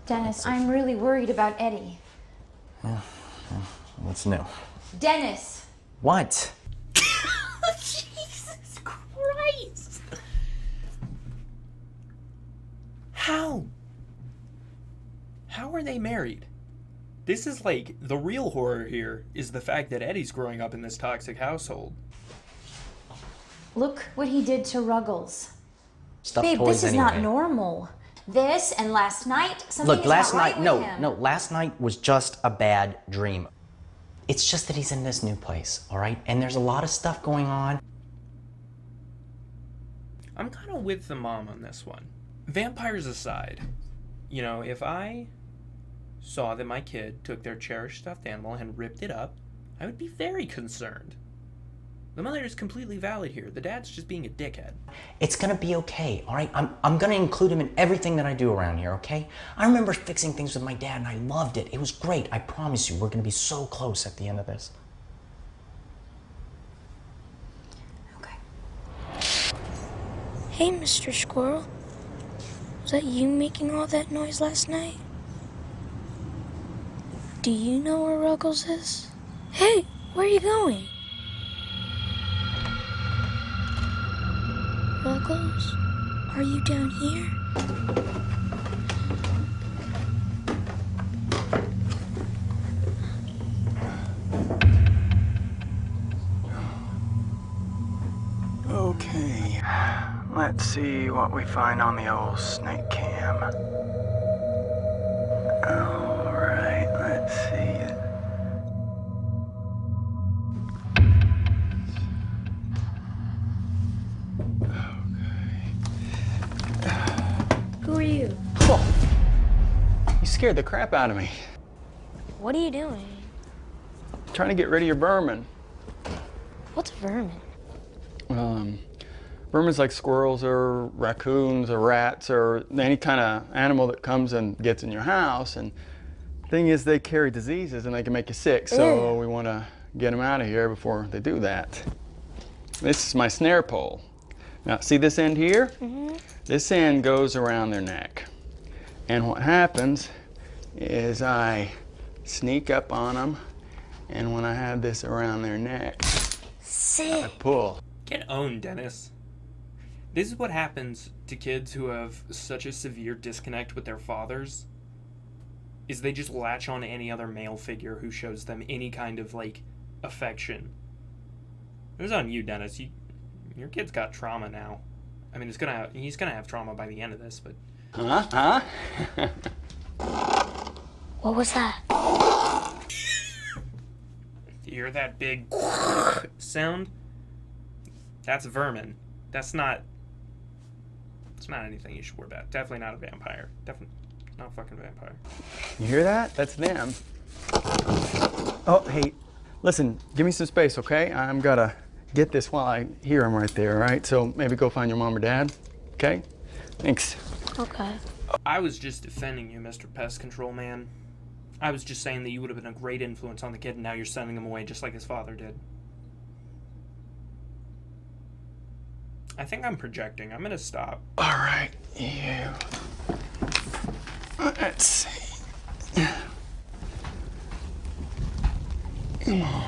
Dennis, I'm really worried about Eddie. Yeah. What's new? Dennis! What? Jesus Christ! How? How are they married? This is like, the real horror here is the fact that Eddie's growing up in this toxic household. Look what he did to Ruggles. Stuffed Babe, toys this is anyway. not normal. This and last night, something Look, is last not right night, with him. no, last night was just a bad dream. It's just that he's in this new place, all right? And there's a lot of stuff going on. I'm kind of with the mom on this one. Vampires aside, you know, if I saw that my kid took their cherished stuffed animal and ripped it up, I would be very concerned. The mother is completely valid here. The dad's just being a dickhead. It's gonna be okay, all right? I'm gonna include him in everything that I do around here, okay? I remember fixing things with my dad and I loved it. It was great. I promise you, we're gonna be so close at the end of this. Hey, Mr. Squirrel. Was that you making all that noise last night? Do you know where Ruggles is? Hey, where are you going? Ruggles, are you down here? see what we find on the old snake cam. Alright, let's see it. Who are you? You scared the crap out of me. What are you doing? Trying to get rid of your vermin. What's vermin? Vermin's like squirrels or raccoons or rats or any kind of animal that comes and gets in your house. And the thing is, they carry diseases and they can make you sick. So we want to get them out of here before they do that. This is my snare pole. Now, see this end here? This end goes around their neck. And what happens is I sneak up on them, and when I have this around their neck, I pull. Get owned, Dennis. This is what happens to kids who have such a severe disconnect with their fathers, is they just latch on to any other male figure who shows them any kind of, like, affection. It was on you, Dennis. Your kid's got trauma now. I mean, he's gonna have trauma by the end of this, but... What was that? You hear that big sound? That's vermin. It's not anything you should worry about. Definitely not a vampire. Definitely not a fucking vampire. You hear that? That's them. Oh, hey, listen, give me some space, okay? I'm gotta get this while I hear them right there, all right? So maybe go find your mom or dad, okay? Thanks. Okay. I was just defending you, Mr. Pest Control Man. I was just saying that you would have been a great influence on the kid, and now you're sending him away just like his father did. I think I'm projecting. I'm gonna stop. All right, you. Let's see. Come on.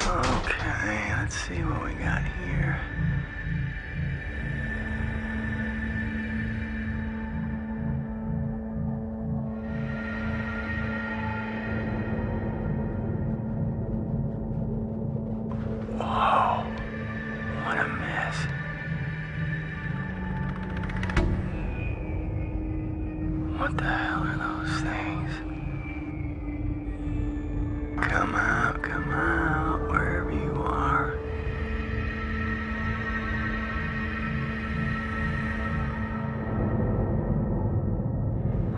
Okay, let's see what we got here. Whoa, what a mess. What the hell are those things? Come out, wherever you are.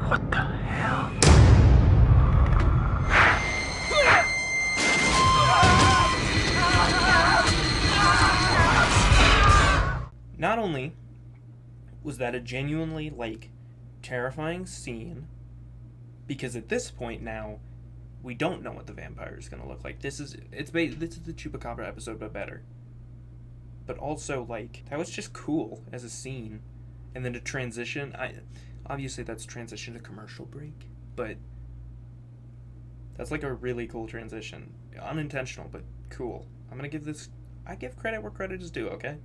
What the hell? Not only was that a genuinely, like, terrifying scene, because at this point now, we don't know what the vampire is going to look like. This is the chupacabra episode, but better. But also, like, that was just cool as a scene. And then to transition, obviously that's transition to commercial break, but that's like a really cool transition. Unintentional, but cool. I give credit where credit is due, okay?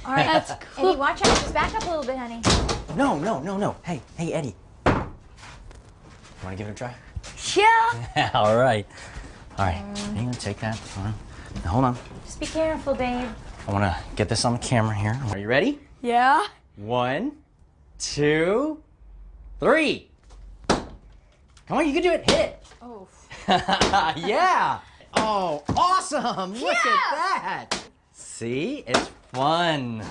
All right, that's cool. Eddie, watch out. Just back up a little bit, honey. No. Hey, Eddie. Want to give it a try? Yeah. All right. Hang on, take that. Now, hold on. Just be careful, babe. I want to get this on the camera here. Are you ready? Yeah. 1, 2, 3. Come on, you can do it. Hit it. Oh. Yeah. Oh, awesome. Look at that. See? It's fun.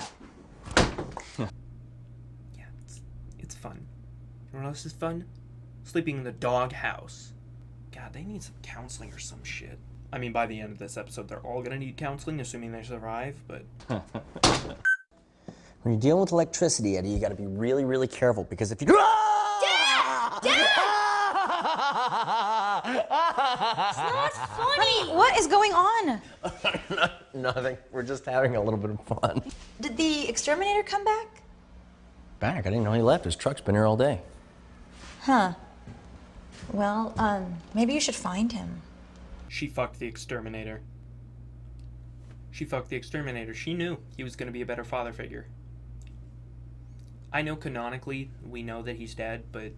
Yeah, it's fun. You know what else is fun? Sleeping in the doghouse. God, they need some counseling or some shit. I mean, by the end of this episode, they're all gonna need counseling, assuming they survive, but... When you're dealing with electricity, Eddie, you gotta be really, really careful, because if you... Dad! It's not funny! Honey, what is going on? Nothing. We're just having a little bit of fun. Did the exterminator come back? Back? I didn't know he left. His truck's been here all day. Huh. Well, maybe you should find him. She fucked the exterminator. She knew he was going to be a better father figure. I know canonically we know that he's dead, but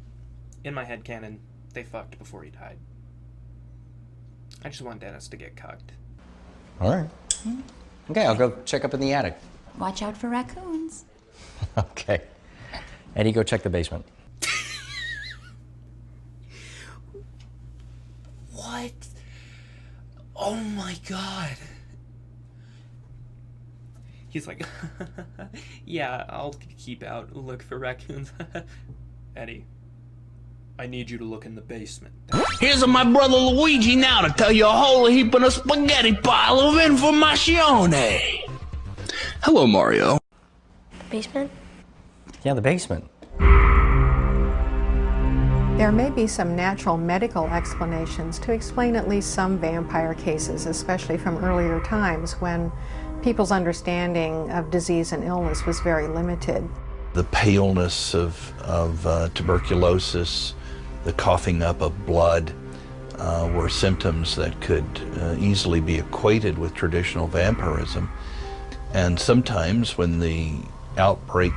in my headcanon, they fucked before he died. I just want Dennis to get cucked. All right. Okay, I'll go check up in the attic. Watch out for raccoons. Okay. Eddie, go check the basement. What? Oh my god. He's like, yeah, I'll keep out, look for raccoons. Eddie, I need you to look in the basement. Here's my brother Luigi now to tell you a whole heap of a spaghetti pile of information. Hello, Mario. Basement? Yeah, the basement. There may be some natural medical explanations to explain at least some vampire cases, especially from earlier times when people's understanding of disease and illness was very limited. The paleness of tuberculosis, the coughing up of blood were symptoms that could easily be equated with traditional vampirism. And sometimes when the outbreak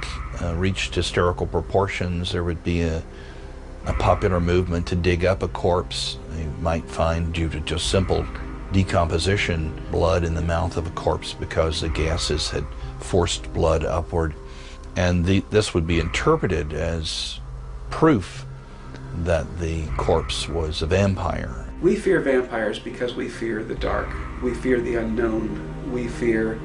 reached hysterical proportions, there would be a popular movement to dig up a corpse. You might find, due to just simple decomposition, blood in the mouth of a corpse because the gases had forced blood upward. And this would be interpreted as proof that the corpse was a vampire. We fear vampires because we fear the dark. We fear the unknown. We fear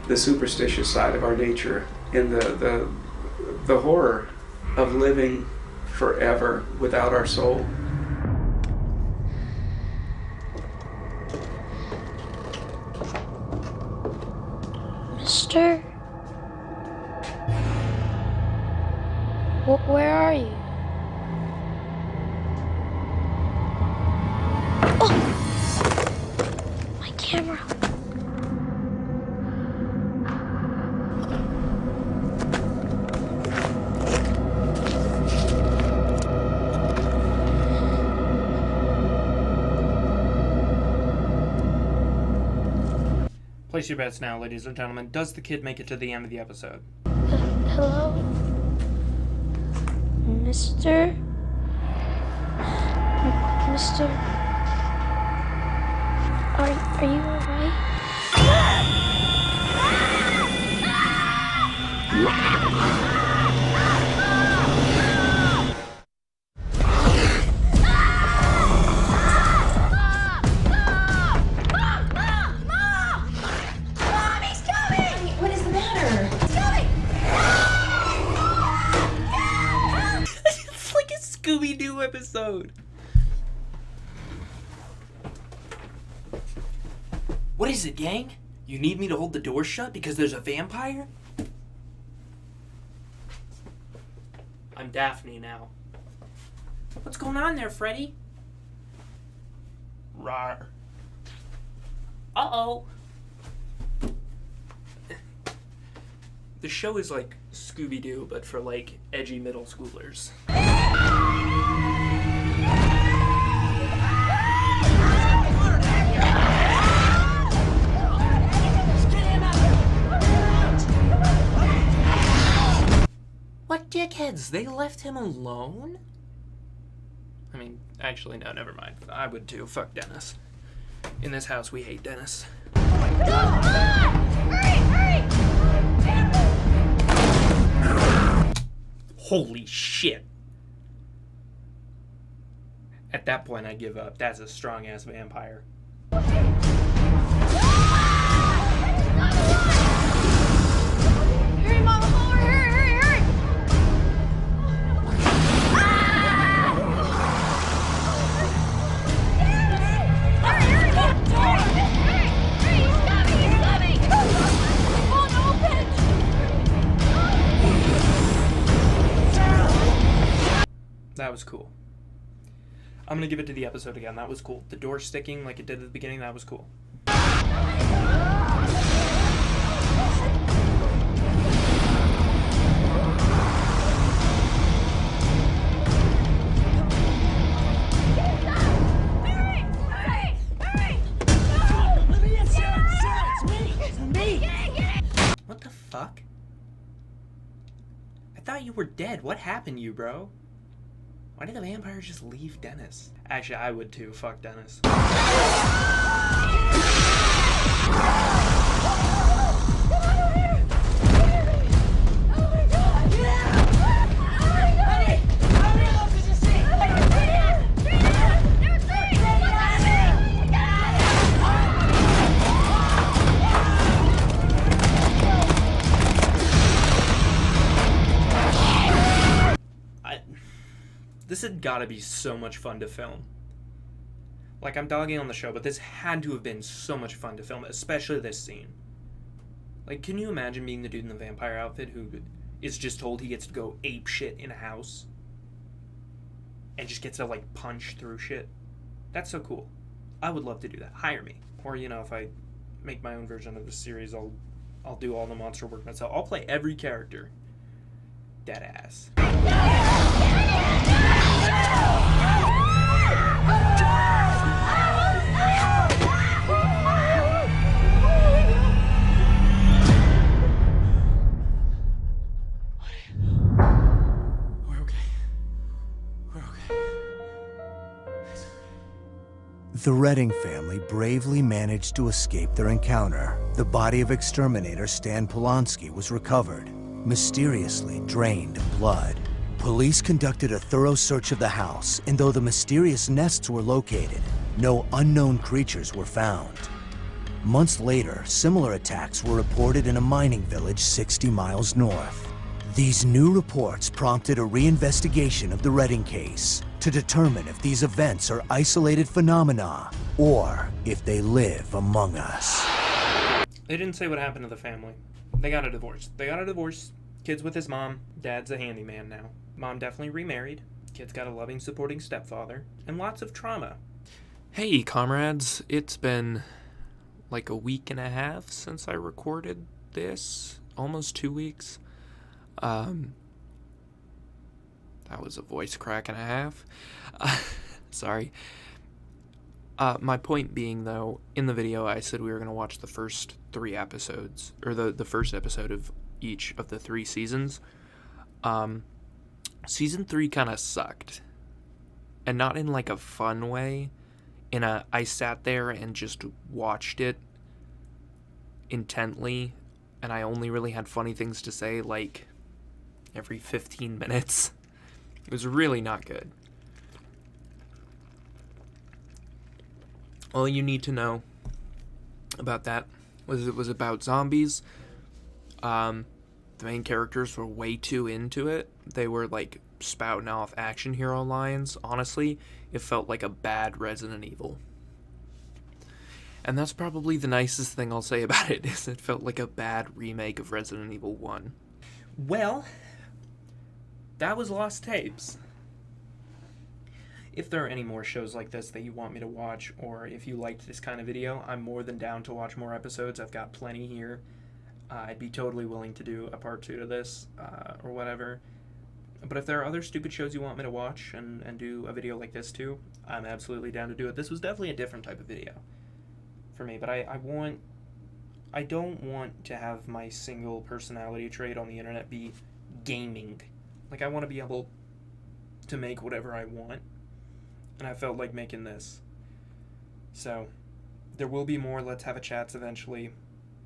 the superstitious side of our nature and the horror of living forever without our soul. Mister? Where are you? Oh! My camera. Place your bets now, ladies and gentlemen. Does the kid make it to the end of the episode? Hello? Mister? Mister? Are you alright? Scooby-Doo episode. What is it, gang? You need me to hold the door shut because there's a vampire? I'm Daphne now. What's going on there, Freddy? Rawr. Uh-oh. The show is like Scooby-Doo, but for like edgy middle schoolers. What dickheads? They left him alone? I mean, actually, no, never mind. I would too. Fuck Dennis. In this house, we hate Dennis. Holy shit. At that point, I give up. That's a strong-ass vampire. Hurry, Mama, hurry! That was cool. I'm gonna give it to the episode again. That was cool. The door sticking like it did at the beginning, that was cool. What the fuck? I thought you were dead. What happened to you, bro? Why did the vampire just leave Dennis? Actually, I would too. Fuck Dennis. This had gotta be so much fun to film. Like, I'm dogging on the show, but this had to have been so much fun to film, especially this scene. Like, can you imagine being the dude in the vampire outfit who is just told he gets to go ape shit in a house? And just gets to, like, punch through shit? That's so cool. I would love to do that. Hire me. Or, you know, if I make my own version of this series, I'll do all the monster work myself. I'll play every character. Dead ass. The Redding family bravely managed to escape their encounter. The body of exterminator Stan Polanski was recovered, mysteriously drained of blood. Police conducted a thorough search of the house, and though the mysterious nests were located, no unknown creatures were found. Months later, similar attacks were reported in a mining village 60 miles north. These new reports prompted a reinvestigation of the Redding case to determine if these events are isolated phenomena or if they live among us. They didn't say what happened to the family. They got a divorce. Kid's with his mom. Dad's a handyman now. Mom definitely remarried. Kid's got a loving, supporting stepfather. And lots of trauma. Hey, comrades. It's been like a week and a half since I recorded this. Almost 2 weeks. That was a voice crack and a half. Sorry. My point being, though, in the video I said we were going to watch the first 3 episodes, or the first episode of each of the 3 seasons. Season 3 kind of sucked. And not in like a fun way. I sat there and just watched it intently, and I only really had funny things to say like every 15 minutes. It was really not good. All you need to know about that was it was about zombies. The main characters were way too into it. They were like spouting off action hero lines. Honestly, it felt like a bad Resident Evil. And that's probably the nicest thing I'll say about it, is it felt like a bad remake of Resident Evil 1. Well, that was Lost Tapes. If there are any more shows like this that you want me to watch, or if you liked this kind of video, I'm more than down to watch more episodes. I've got plenty here. I'd be totally willing to do a part 2 to this, or whatever. But if there are other stupid shows you want me to watch and do a video like this too, I'm absolutely down to do it. This was definitely a different type of video for me, but I don't want to have my single personality trait on the internet be gaming. Like, I want to be able to make whatever I want, and I felt like making this. So, there will be more Let's Have a Chats eventually,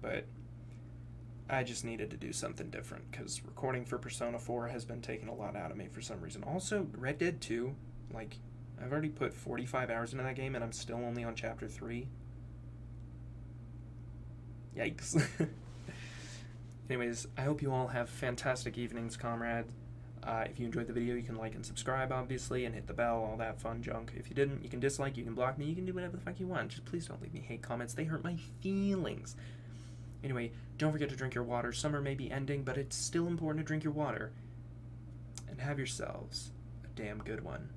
but I just needed to do something different, because recording for Persona 4 has been taking a lot out of me for some reason. Also, Red Dead 2, like, I've already put 45 hours into that game, and I'm still only on Chapter 3. Yikes. Anyways, I hope you all have fantastic evenings, comrades. If you enjoyed the video, you can like and subscribe, obviously, and hit the bell, all that fun junk. If you didn't, you can dislike, you can block me, you can do whatever the fuck you want. Just please don't leave me hate comments. They hurt my feelings. Anyway, don't forget to drink your water. Summer may be ending, but it's still important to drink your water. And have yourselves a damn good one.